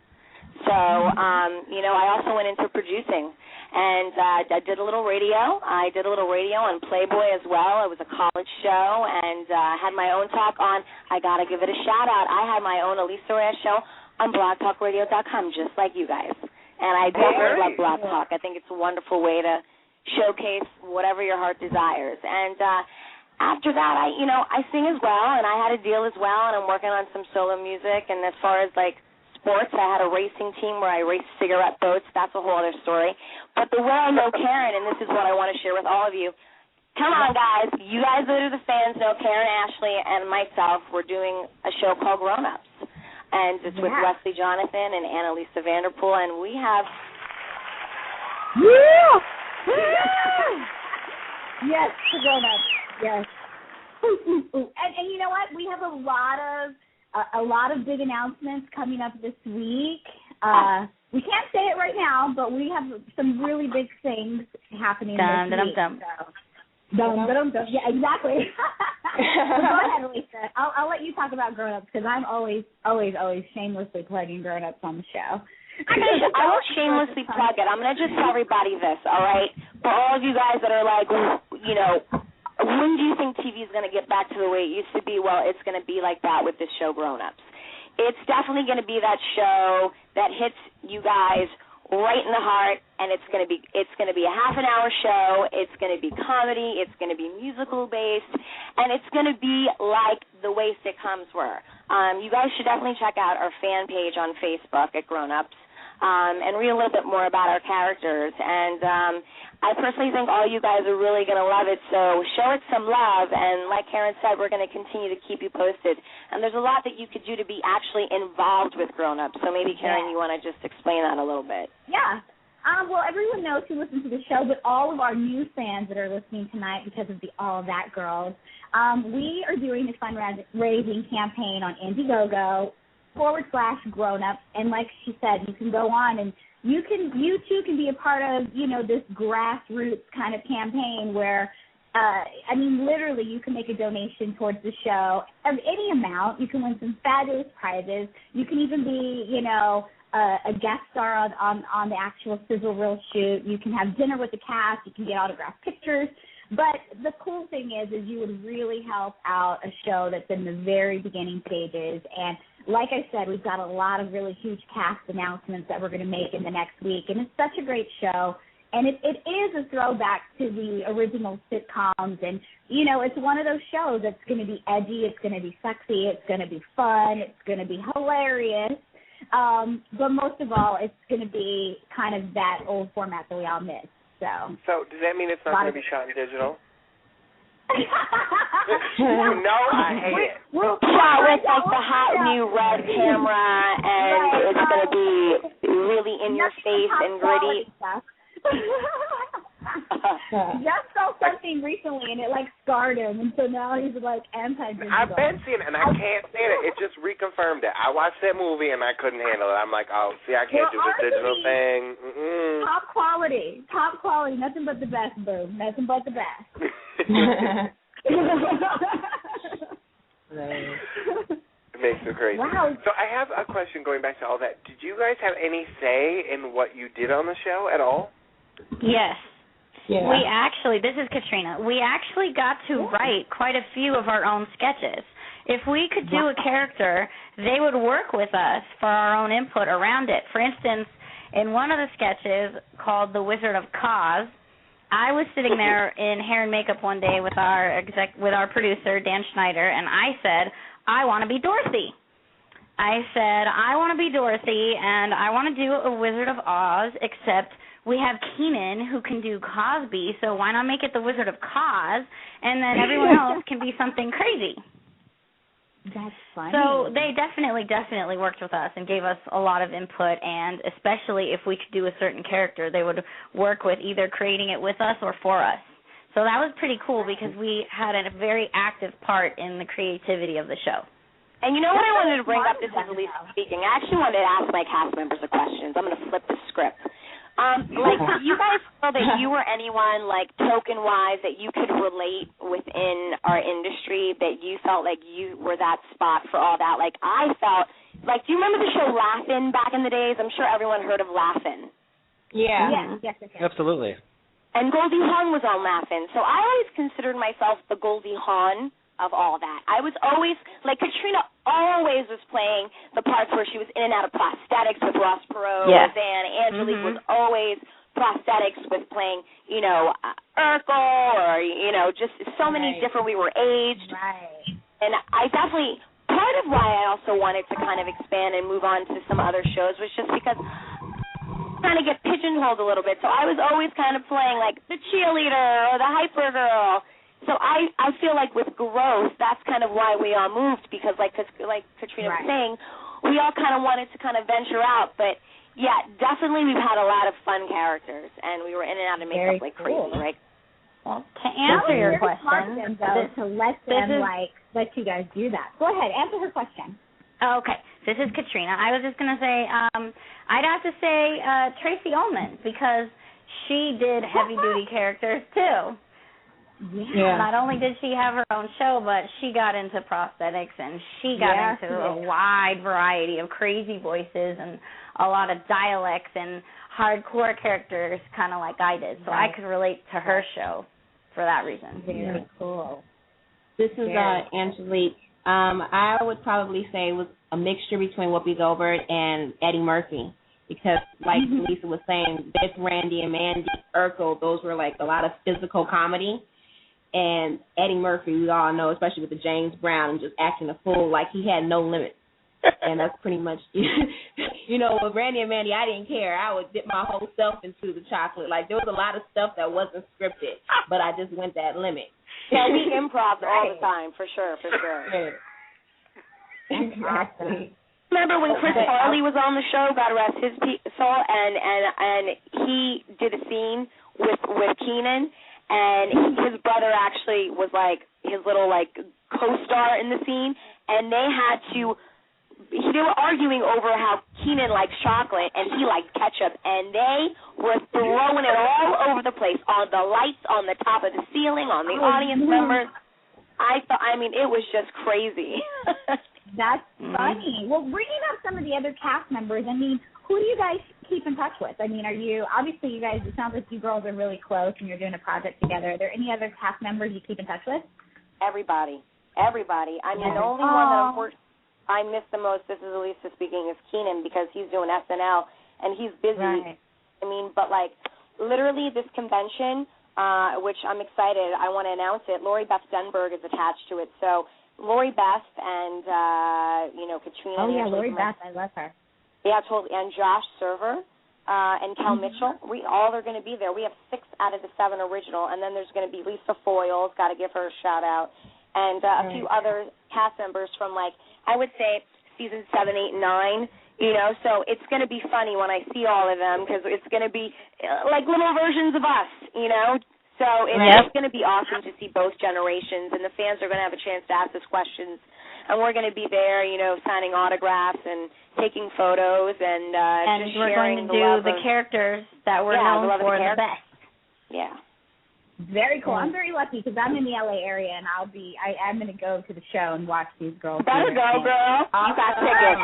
So, I also went into producing, and I did a little radio. I did a little radio on Playboy as well. It was a college show, and I had my own talk on, I got to give it a shout-out, I had my own Alisa Reyes show on blogtalkradio.com, just like you guys. And I definitely love Blog Talk. I think it's a wonderful way to showcase whatever your heart desires. And after that, I sing as well, and I had a deal as well, and I'm working on some solo music. And as far as, sports, I had a racing team where I raced cigarette boats. That's a whole other story. But the way I know Karen, and this is what I want to share with all of you, come on, guys. You guys that are the fans know Karan Ashley and myself. We're doing a show called Grown Ups. And it's with Wesley Jonathan and Annalisa Vanderpool, and we have... Yes, Grown Ups. Yes. And you know what? We have a lot of big announcements coming up this week. We can't say it right now now, but we have some really big things happening this week. So. Yeah, exactly. So go ahead, Alisa. I'll let you talk about grown-ups because I'm always shamelessly plugging grown-ups on the show. I will shamelessly plug it. I'm going to just tell everybody this, all right? For all of you guys that are like, you know, when do you think TV is going to get back to the way it used to be? Well, it's going to be like that with this show, Grown-Ups. It's definitely going to be that show that hits you guys right in the heart, and it's going to be a half-an-hour show. It's going to be comedy. It's going to be musical-based, and it's going to be like the way sitcoms were. You guys should definitely check out our fan page on Facebook at Grown Ups and read a little bit more about our characters. And I personally think all you guys are really going to love it, so show it some love. And like Karan said, we're going to continue to keep you posted. And there's a lot that you could do to be actually involved with Grown Ups. So maybe, Karan, you want to just explain that a little bit. Yeah. Well, everyone knows who listens to the show, but all of our new fans that are listening tonight because of the All That Girls, we are doing a fundraising campaign on Indiegogo /grownups. And like she said, you can go on and you too can be a part of, you know, this grassroots kind of campaign where, I mean, literally you can make a donation towards the show of any amount. You can win some fabulous prizes. You can even be, you know, a guest star on the actual sizzle reel shoot. You can have dinner with the cast. You can get autographed pictures. But the cool thing is you would really help out a show that's in the very beginning stages. And like I said, we've got a lot of really huge cast announcements that we're going to make in the next week. And it's such a great show. And it is a throwback to the original sitcoms. And, you know, it's one of those shows that's going to be edgy. It's going to be sexy. It's going to be fun. It's going to be hilarious. But most of all, it's going to be kind of that old format that we all miss. So does that mean it's not going to be shot in digital? You know I hate it. Shot with like the hot new red camera, and it's going to be really in your face and gritty. Jeff saw something recently, and it like scarred him, and so now he's like anti-digital. I've been seeing it, and I can't stand it. It just reconfirmed it. I watched that movie, and I couldn't handle it. I'm like, oh, see, I can't do this digital thing. Top quality, nothing but the best, boo. Nothing but the best. It makes me crazy. Wow. So I have a question going back to all that. Did you guys have any say in what you did on the show at all? Yes. Yeah. We actually, this is Katrina, we actually got to write quite a few of our own sketches. If we could do a character, they would work with us for our own input around it. For instance, in one of the sketches called The Wizard of Cos, I was sitting there in hair and makeup one day with our producer, Dan Schneider, and I said, I want to be Dorothy. I said, I want to be Dorothy, and I want to do a Wizard of Oz, except we have Keenan who can do Cosby, so why not make it the Wizard of Cos, and then everyone else can be something crazy. That's funny. So they definitely worked with us and gave us a lot of input, and especially if we could do a certain character, they would work with either creating it with us or for us. So that was pretty cool because we had a very active part in the creativity of the show. And you know what I wanted to bring up? This is Alisa speaking. I actually wanted to ask my cast members a question. I'm going to flip the script. Like, do you guys feel that you or anyone, like, token-wise, that you could relate within our industry, that you felt like you were that spot for all that? Like, I felt, like, do you remember the show Laugh-In back in the days? I'm sure everyone heard of Laugh-In. Yeah. Yes. Absolutely. And Goldie Hawn was on Laugh-In. So I always considered myself the Goldie Hawn of all that. I was always, like, Katrina always was playing the parts where she was in and out of prosthetics with Ross Perot, Yes. and Angelique was always prosthetics with playing, you know, Urkel, or, you know, just so many different, we were aged. Right. And I definitely, part of why I also wanted to kind of expand and move on to some other shows was just because I kind of get pigeonholed a little bit. So I was always kind of playing, like, the cheerleader or the hyper girl. So I feel like with growth, that's kind of why we all moved, because like Katrina was saying, we all kind of wanted to kind of venture out. But, yeah, definitely we've had a lot of fun characters, and we were in and out of makeup like crazy, right? Well, to answer your question, to let them let you guys do that. Go ahead, answer her question. Okay. this is Katrina. I was just going to say, I'd have to say Tracy Ullman, because she did heavy-duty characters, too. Yeah. Not only did she have her own show, but she got into prosthetics, and she got into a wide variety of crazy voices and a lot of dialects and hardcore characters, kind of like I did. So I could relate to her show for that reason. Very cool. This is Angelique. I would probably say it was a mixture between Whoopi Goldberg and Eddie Murphy, because, like Alisa was saying, Beth, Randy, and Mandy, Urkel, those were like a lot of physical comedy. And Eddie Murphy, we all know, especially with the James Brown and just acting a fool, like he had no limits. And that's pretty much, with Randy and Mandy, I didn't care. I would dip my whole self into the chocolate. Like, there was a lot of stuff that wasn't scripted, but I just went that limit. Yeah, we improv all the time, for sure. Exactly. Remember when Chris Farley was on the show, God rest his soul, and he did a scene with Keenan, and his brother actually was like his little like co-star in the scene, and they were arguing over how Keenan likes chocolate and he liked ketchup, and they were throwing it all over the place, on the lights, on the top of the ceiling, on the audience members. It was just crazy. That's funny. Well, bringing up some of the other cast members, who do you guys keep in touch with? Obviously you guys, it sounds like you girls are really close and you're doing a project together. Are there any other cast members you keep in touch with? Everybody. The only one that I miss the most, this is Alisa speaking, is Keenan, because he's doing SNL and he's busy. Right. But like literally this convention, which I'm excited, I want to announce it. Lori Beth Denberg is attached to it. So Lori Beth and Katrina. Oh yeah, Lori Beth, I love her. Yeah, totally. And Josh Server and Kel Mitchell. We all are going to be there. We have 6 out of the 7 original, and then there's going to be Lisa Foyles. Got to give her a shout out, and a few other cast members from I would say season 7, 8, and 9. So it's going to be funny when I see all of them, because it's going to be like little versions of us. So it's going to be awesome to see both generations, and the fans are going to have a chance to ask us questions. And we're going to be there, signing autographs and taking photos and just sharing the love. And we're going to do the characters that we're known for the best. Yeah. Very cool. I'm very lucky because I'm in the LA area, and I'm going to go to the show and watch these girls. Better go, girl. You got tickets.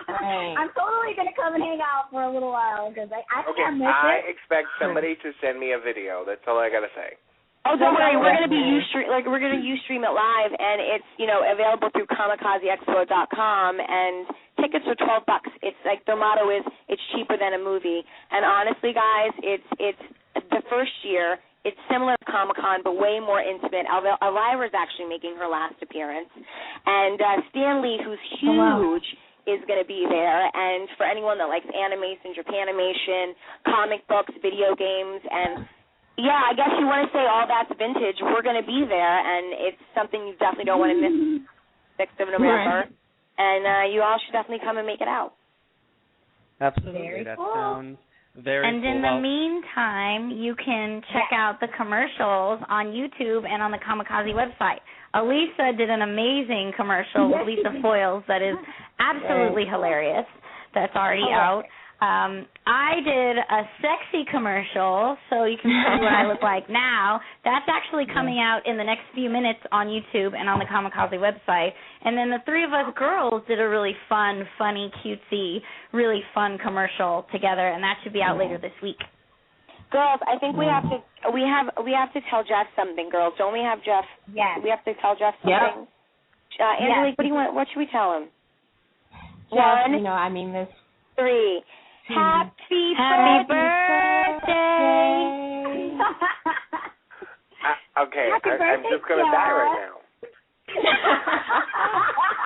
I'm totally going to come and hang out for a little while because I can't miss it. I expect somebody to send me a video. That's all I got to say. Oh, don't worry. We're going to be Ustream it live, and it's available through kamikazeexpo.com, and tickets are $12. It's like their motto is it's cheaper than a movie. And honestly, guys, it's the first year. It's similar to Comic-Con, but way more intimate. Elvira's actually making her last appearance, and Stan Lee, who's huge, is going to be there. And for anyone that likes animation, Japanimation, comic books, video games, and I guess you want to say all that's vintage. We're going to be there, and it's something you definitely don't want to miss. 6th of November, and you all should definitely come and make it out. Absolutely, that sounds very cool. And in the meantime, you can check out the commercials on YouTube and on the Kamikaze website. Alisa did an amazing commercial with Lisa Foyles that is absolutely hilarious. That's already out. I did a sexy commercial, so you can see what I look like now. That's actually coming out in the next few minutes on YouTube and on the Kamikaze website. And then the 3 of us girls did a really fun, funny, cutesy, really fun commercial together, and that should be out later this week. Girls, I think we have to tell Jeff something. Girls, don't we have Jeff? Yes. We have to tell Jeff something. Angelique, what do you want? What should we tell him? Jeff, 1, 3. Happy birthday! Okay, I'm just going to die right now.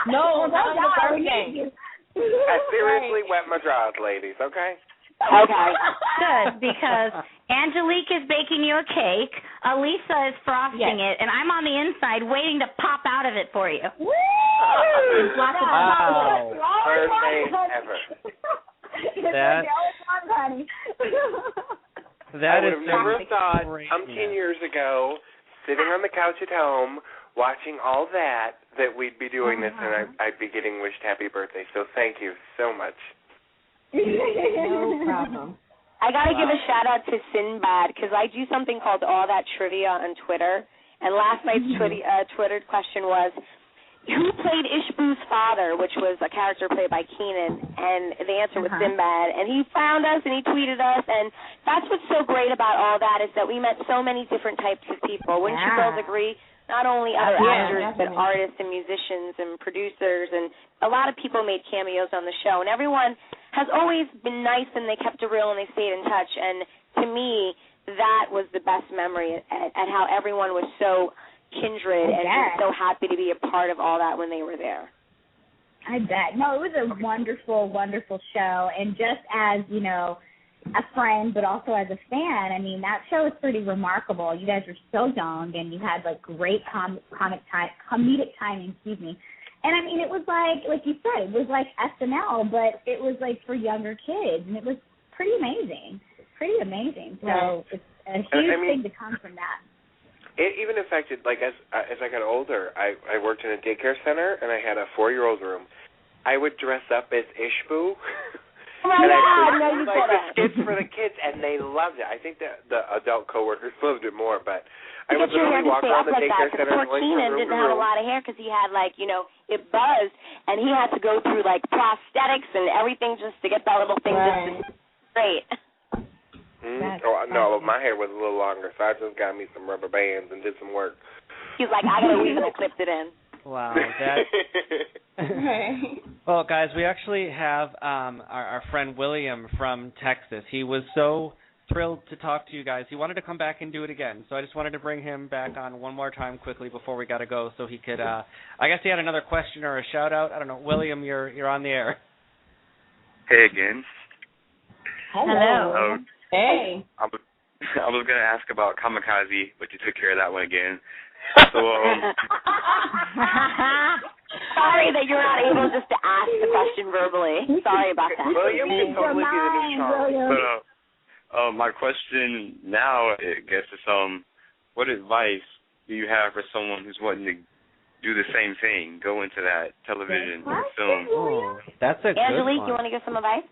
No, not the birthday. I seriously wet my drawers, ladies, okay? Okay. Good, because Angelique is baking you a cake, Alisa is frosting it, and I'm on the inside waiting to pop out of it for you. Woo! Wow. Birthday ever. That I would have never thought 10 years ago, sitting on the couch at home, watching all that we'd be doing this, and I'd be getting wished happy birthday. So thank you so much. No problem. I got to give a shout-out to Sinbad because I do something called All That Trivia on Twitter, and last night's Twitter question was, who played Ishbu's father, which was a character played by Keenan, and the answer was Sinbad. And he found us and he tweeted us, and that's what's so great about all that is that we met so many different types of people. Wouldn't you girls agree? Not only other actors, but artists and musicians and producers, and a lot of people made cameos on the show. And everyone has always been nice, and they kept it real, and they stayed in touch. And to me, that was the best memory at how everyone was so kindred and just so happy to be a part of all that when they were there. I bet. No, it was a wonderful, wonderful show. And just as, you know, a friend, but also as a fan, I mean, that show is pretty remarkable. You guys were so young, and you had, like, great comedic timing, And, I mean, it was like you said, it was like SNL, but it was, like, for younger kids. And it was pretty amazing. So it's a huge thing to come from that. It even affected, like, as I got older, I worked in a daycare center, and I had a 4-year-old room. I would dress up as Ishbu, and I would like the skits for the kids, and they loved it. I think that the adult coworkers loved it more, but I would literally walk around the daycare center and poor Keenan didn't have a lot of hair because he had, like, you know, it buzzed, and he had to go through, like, prosthetics and everything just to get that little thing just straight. No, my hair was a little longer, so I just got me some rubber bands and did some work. He's like, I gotta leave, and I clipped it in. Wow. Well, guys, we actually have our friend William from Texas. He was so thrilled to talk to you guys. He wanted to come back and do it again, so I just wanted to bring him back on one more time quickly before we got to go so he could, I guess he had another question or a shout-out. I don't know. William, you're on the air. Hey again. Hello. Hey. I was going to ask about Kamikaze, but you took care of that one again. So, sorry that you're not able just to ask the question verbally. Sorry about that. William can totally be the new Sean. But, my question now, I guess, is what advice do you have for someone who's wanting to do the same thing, go into that television or film? Oh, that's a good Angelique, one. you want to give some advice?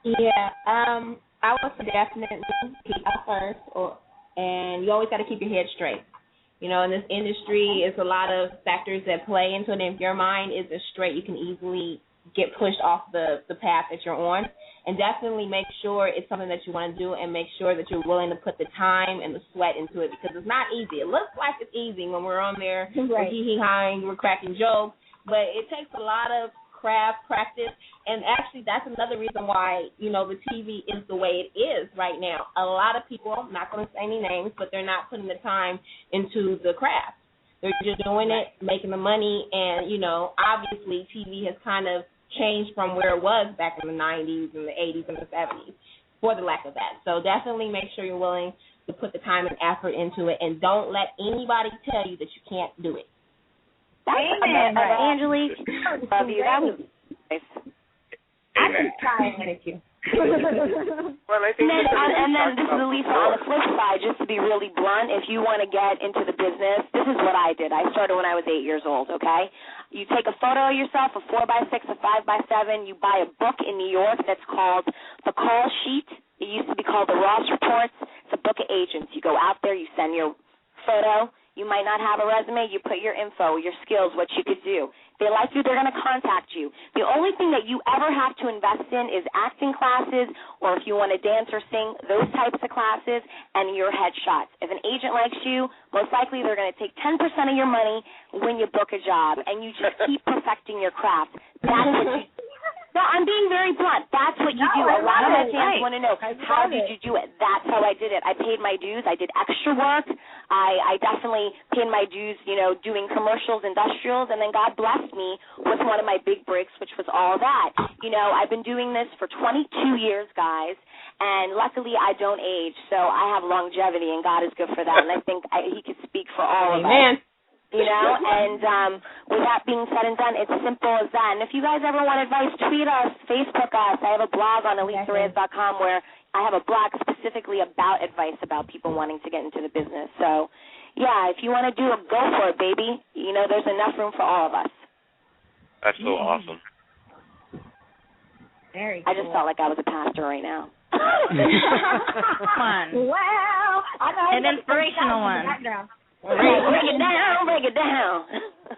Yeah. I would say definitely keep out first, and you always got to keep your head straight. You know, in this industry, it's a lot of factors that play into it. And if your mind isn't straight, you can easily get pushed off the path that you're on. And definitely make sure it's something that you want to do, and make sure that you're willing to put the time and the sweat into it, because it's not easy. It looks like it's easy when we're on there, we're hee-hee-hawing, we're cracking jokes, but it takes a lot of craft practice, and actually that's another reason why, you know, the TV is the way it is right now. A lot of people, I'm not going to say any names, but they're not putting the time into the craft. They're just doing it, making the money, and, you know, obviously TV has kind of changed from where it was back in the 90s and the 80s and the 70s, for the lack of that. So definitely make sure you're willing to put the time and effort into it, and don't let anybody tell you that you can't do it. Angelique, love you. That was nice. I'm just trying at you. Well, I think and then this is Alisa, on the flip side, just to be really blunt, if you want to get into the business, this is what I did. I started when I was 8 years old, okay? You take a photo of yourself, a 4x6, a 5x7. You buy a book in New York that's called The Call Sheet. It used to be called The Ross Reports. It's a book of agents. You go out there, you send your photo. You might not have a resume. You put your info, your skills, what you could do. If they like you, they're going to contact you. The only thing that you ever have to invest in is acting classes, or if you want to dance or sing, those types of classes, and your headshots. If an agent likes you, most likely they're going to take 10% of your money when you book a job, and you just keep perfecting your craft. That's what you No, I'm being very blunt. That's what you do. A lot of fans want to know, how did you do it? That's how I did it. I paid my dues. I did extra work. I definitely paid my dues, you know, doing commercials, industrials, and then God blessed me with one of my big breaks, which was all that. You know, I've been doing this for 22 years, guys, and luckily I don't age, so I have longevity, and God is good for that, and I think He could speak for all of us. You know, and with that being said and done, it's simple as that. And if you guys ever want advice, tweet us, Facebook us. I have a blog on AlisaReyes.com where I have a blog specifically about advice about people wanting to get into the business. So yeah, if you want to do it, go for it, baby. You know, there's enough room for all of us. That's so awesome. Very cool. I just felt like I was a pastor right now. Come on. Wow. I know An inspirational one. Break it down, break it down.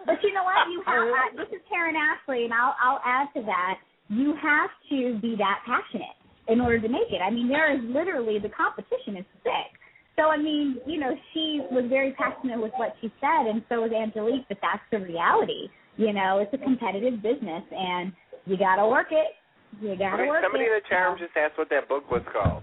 But you know what? You have, this is Karan Ashley, and I'll add to that. You have to be that passionate in order to make it. I mean, there is literally, the competition is sick. So, I mean, you know, she was very passionate with what she said, and so was Angelique, but that's the reality. You know, it's a competitive business, and you got to work it. You got to work Somebody it. in the chat room just asked what that book was called.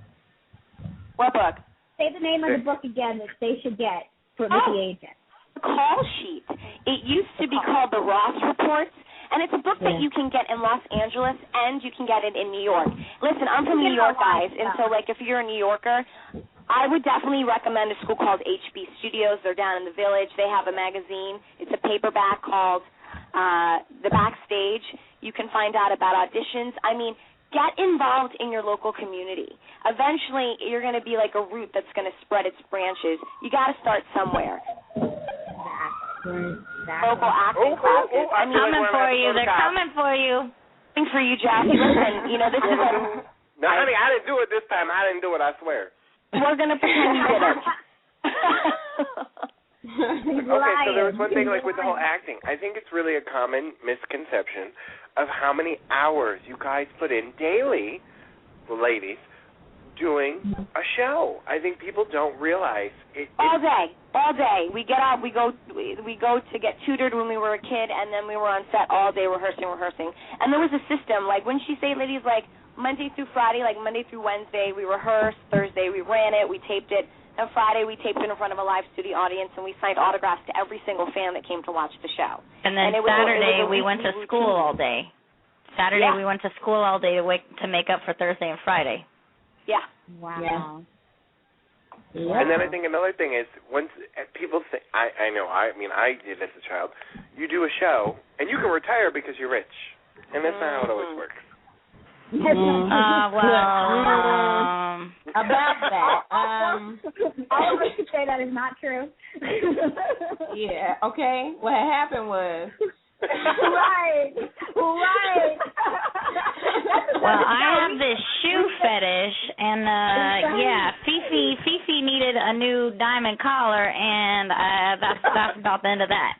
What book? Say the name of the book again that they should get with the agent. Call sheet. It used to be called The Ross Reports, and it's a book that you can get in Los Angeles, and you can get it in New York. Listen, I'm from New York, guys, and so, like, if you're a New Yorker, I would definitely recommend a school called HB Studios. They're down in the Village. They have a magazine. It's a paperback called The Backstage. You can find out about auditions. I mean, get involved in your local community. Eventually, you're going to be like a root that's going to spread its branches. You got to start somewhere. Local acting classes. I mean, coming for you. They're coming for you. Coming for you, Jackie. Listen, you know, this is a... No, honey, I didn't do it this time. I didn't do it, I swear. We're going to pretend you did it. Okay, so there was one thing, like, with the whole acting. I think it's really a common misconception of how many hours you guys put in daily, ladies, doing a show. I think people don't realize it. All day. We get up, we go to get tutored when we were a kid, and then we were on set all day rehearsing. And there was a system, like, when she say, ladies, like, Monday through Friday, like Monday through Wednesday, we rehearsed. Thursday, we ran it, we taped it. And Friday, we taped it in front of a live studio audience, and we signed autographs to every single fan that came to watch the show. And then Saturday, we went to school all day. We went to school all day to make up for Thursday and Friday. Yeah. Wow. Yeah. And then I think another thing is, once people say, I know, I mean, I did as a child, you do a show, and you can retire because you're rich. And that's not how it always works. About that. All of us could say that is not true. Yeah, okay. What happened was... Right. Well, I have this shoe fetish, and Fifi needed a new diamond collar, and that's about the end of that.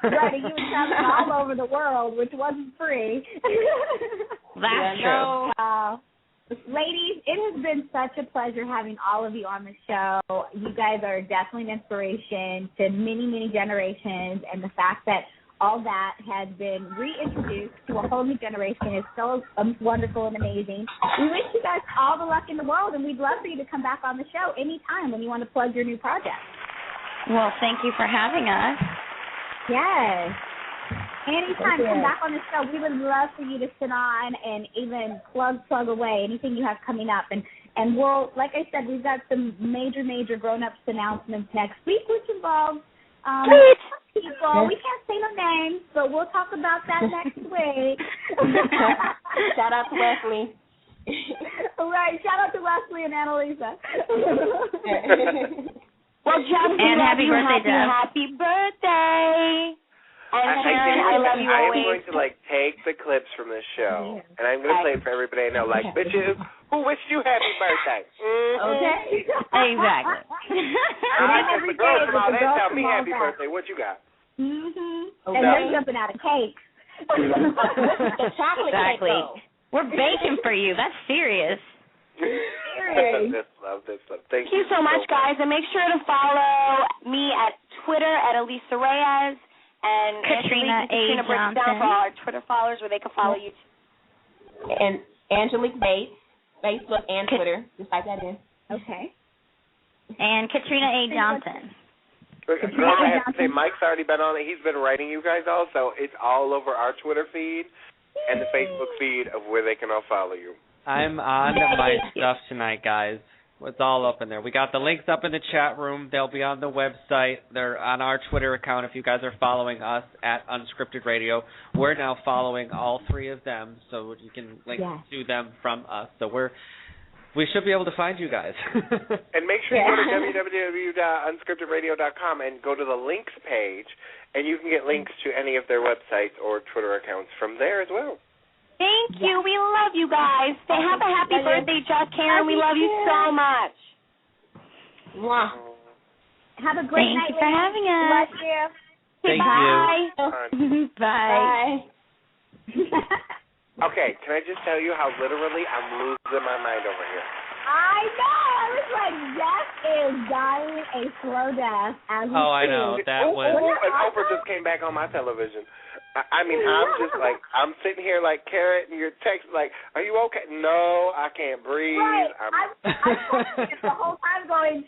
Right, and you were traveling all over the world, which wasn't free. That's true. Ladies, it has been such a pleasure having all of you on the show. You guys are definitely an inspiration to many, many generations, and the fact that all that has been reintroduced to a whole new generation is so wonderful and amazing. We wish you guys all the luck in the world, and we'd love for you to come back on the show anytime when you want to plug your new project. Well, thank you for having us. Yes. Anytime, come back on the show. We would love for you to sit on and even plug away anything you have coming up. And we'll, like I said, we've got some major grown-ups announcements next week, which involves people. We can't say no names, but we'll talk about that next week. Shout out to Wesley. All right, shout out to Wesley and Annalisa. Well, Jeff, and happy birthday, Jeff. Happy birthday. And I love you always. I'm going to, take the clips from this show, and I'm going to play it for everybody I know. Like, bitches, who wished you happy birthday? Okay. Exactly. The girls from all that tell me happy birthday. What you got? Mm-hmm. Okay. And they're jumping out of cake. The chocolate exactly. cake, We're baking for you. That's serious. This love. Thank you so much, guys. And make sure to follow me at Twitter at Alisa Reyes and Katrina A Johnson down for all our Twitter followers where they can follow you. And Angelique Bates, Facebook and Twitter. Just type that in. Okay. And Katrina A Johnson. I have to say, Mike's already been on it. He's been writing you guys all, so it's all over our Twitter feed and the Facebook feed of where they can all follow you. I'm on my stuff tonight, guys. It's all up in there. We got the links up in the chat room. They'll be on the website. They're on our Twitter account if you guys are following us at Unscripted Radio. We're now following all three of them, so you can link to them from us. So we should be able to find you guys. And make sure you go to www.unscriptedradio.com and go to the links page, and you can get links to any of their websites or Twitter accounts from there as well. Thank you. We love you guys. Say have a happy birthday, Karen. We love you so much. Wow. Have a great night. Thank you for having us. Love you. Thank you. Bye. Okay, can I just tell you how literally I'm losing my mind over here? I know. I was like, Jeff is dying a slow death as we I know. That was... And Oprah just came back on my television. I mean, I'm just like, I'm sitting here like, Carrot, and you're texting like, are you okay? No, I can't breathe. Right. I'm the whole time going,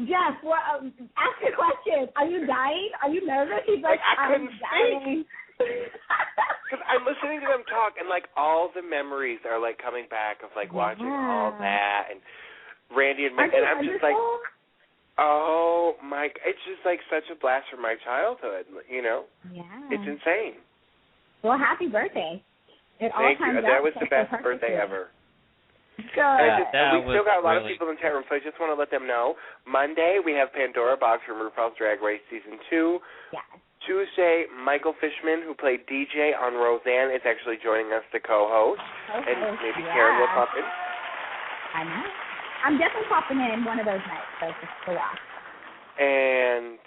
Jeff, ask a question. Are you dying? Are you nervous? He's like, I couldn't dying. Because I'm listening to them talk, and like all the memories are like coming back of like watching all that, and Randy and Mick, and I'm just like, oh my, it's just like such a blast from my childhood, you know? Yeah. It's insane. Well, happy birthday. Thank you. That was the best birthday ever. Good. We still got a lot of people in the chat room, so I just want to let them know. Monday, we have Pandora Box from RuPaul's Drag Race Season 2. Yes. Tuesday, Michael Fishman, who played DJ on Roseanne, is actually joining us to co-host. And maybe Karen will pop in. I know. I'm definitely popping in one of those nights, so just for that. And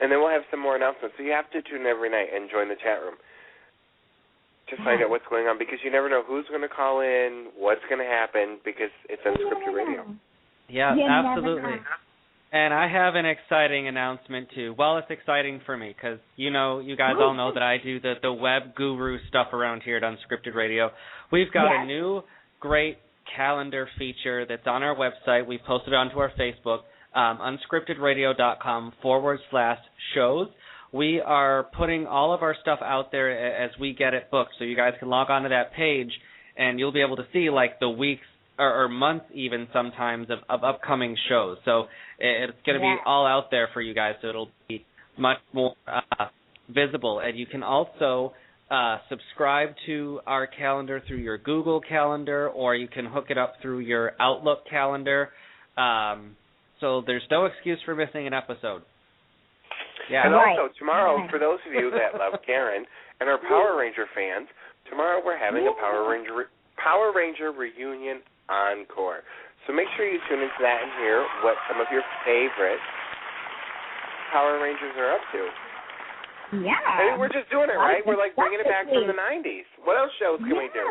then we'll have some more announcements. So you have to tune in every night and join the chat room to find out what's going on, because you never know who's going to call in, what's going to happen, because it's Unscripted Radio. Yeah, absolutely. And I have an exciting announcement, too. Well, it's exciting for me because, you guys all know that I do the web guru stuff around here at Unscripted Radio. We've got a new great calendar feature that's on our website. We posted it onto our Facebook, unscriptedradio.com/shows. We are putting all of our stuff out there as we get it booked, so you guys can log on to that page, and you'll be able to see, like, the weeks or months even sometimes of upcoming shows. So it's going to be all out there for you guys, so it'll be much more visible. And you can also subscribe to our calendar through your Google Calendar, or you can hook it up through your Outlook calendar. So there's no excuse for missing an episode. Yeah. And also, tomorrow, for those of you that love Karen and are Power Ranger fans, tomorrow we're having a Power Ranger reunion encore. So make sure you tune into that and hear what some of your favorite Power Rangers are up to. Yeah. I mean, we're just doing it, right? We're like bringing it back from the 90s. What else shows can we do?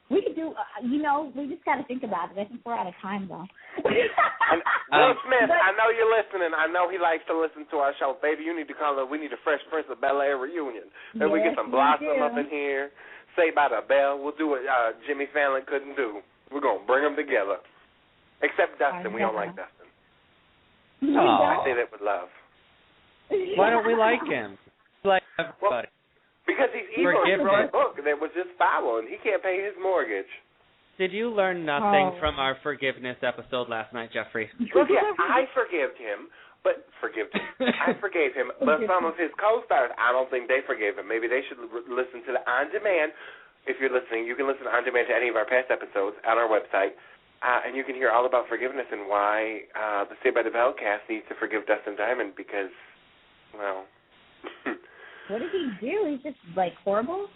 We could do, we just got to think about it. I think we're out of time, though. Will Smith, I know you're listening. I know he likes to listen to our show. Baby, you need to call up. We need a Fresh Prince of Bel-Air reunion. Then we get some Blossom up in here. Saved by the Bell. We'll do what Jimmy Fallon couldn't do. We're going to bring them together. Except Dustin. We don't like Dustin. I say that with love. Why don't we like him? Like everybody. Because he's evil. He wrote a book that was just foul, and he can't pay his mortgage. Did you learn nothing from our forgiveness episode last night, Jeffrey? Look, I forgave him. But I forgave him. But some of his co-stars, I don't think they forgave him. Maybe they should listen to the on-demand. If you're listening, you can listen on-demand to any of our past episodes on our website, and you can hear all about forgiveness and why the Saved by the Bell cast needs to forgive Dustin Diamond because, well... What did he do? He's just, like, horrible?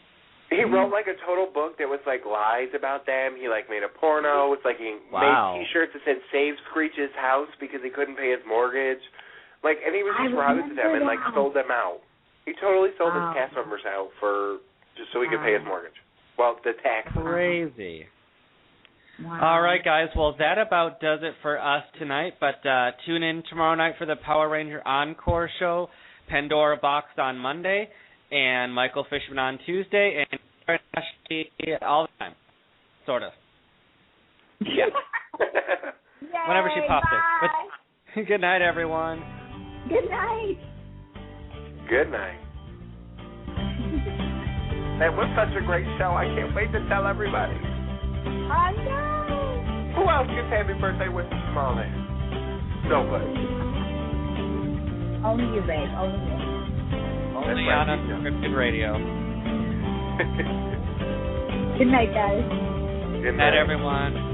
He wrote, like, a total book that was, like, lies about them. He, like, made a porno. It's like he made T-shirts that said Save Screech's house because he couldn't pay his mortgage. Like, and he was just routed to them and, like, sold them out. He totally sold his cast members out just so he could pay his mortgage. Well, the tax. Crazy. Wow. All right, guys. Well, that about does it for us tonight. But tune in tomorrow night for the Power Ranger Encore show, Pandora Box on Monday, and Michael Fishman on Tuesday, and Karan Ashley all the time, sort of. Yeah. Whenever she pops in. But good night, everyone. Good night. Good night. That was such a great show. I can't wait to tell everybody. I know. Who else gets happy birthday wishes tomorrow night? Nobody. Only you, babe. Only you. Only on Unscripted Radio. Good night, guys. Good night, everyone.